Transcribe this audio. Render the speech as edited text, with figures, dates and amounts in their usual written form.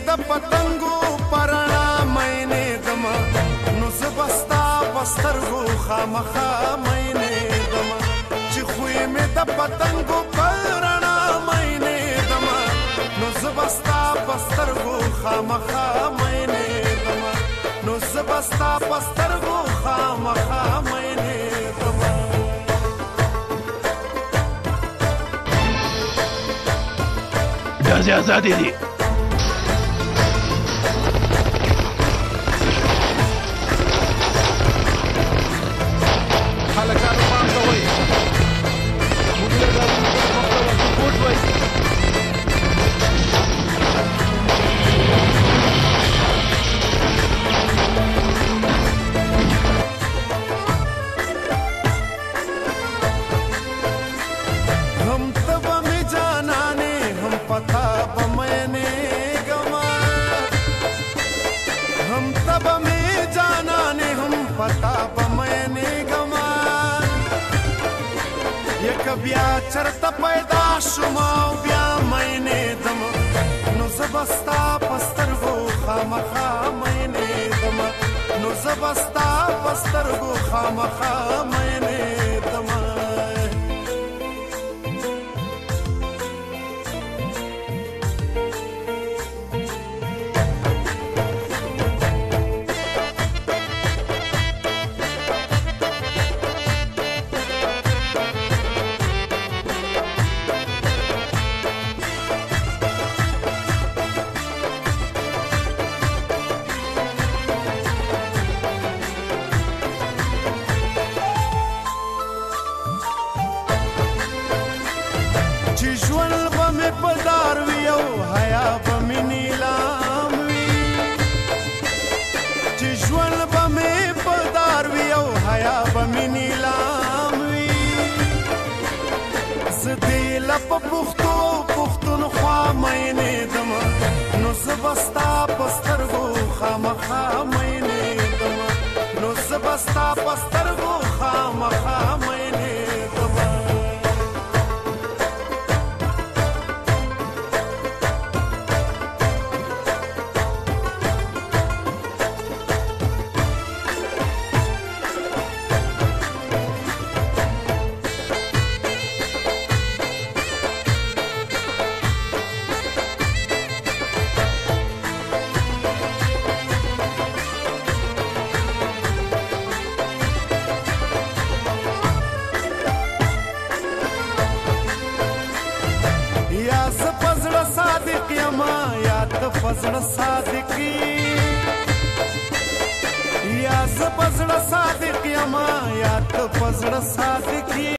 د پتنګو پرانا مینه دما نو زبستا پسترغو خامخا مینه دما چې خوې مې د پتنګو پرانا مینه دما نو زبستا پسترغو خامخا مینه دما نو زبستا پسترغو خامخا مینه دما داسې ازادي دي هلکانو پام کوئ موبایل راځي سپورټ وایي हम तब में जाना ने हम पता बमने गमा हम तब में जाना ने हम पता बमने गमा ये कबिया चरता पैदा शुमा बिया मैंने दम नो जबस्ता पस्तर वो खामखा मैंने दम नो जबस्ता पस्तर वो खामखा मैंने दम چې ژوند به مې په دار وي او حیا به مې نیلام وي چې ژوند به مې په دار وي او حیا به مې نیلام وي زه دې له په پښتو پښتونخوا مینې دمه نو زه به ستا په سترګو خامخا مینې دمه نو زه به ستا په سترګو خامخا مینې دمه یا زه په زړه صادق یما یا ته په زړه صادقي یا زه په زړه صادق یما یا ته په زړه صادقي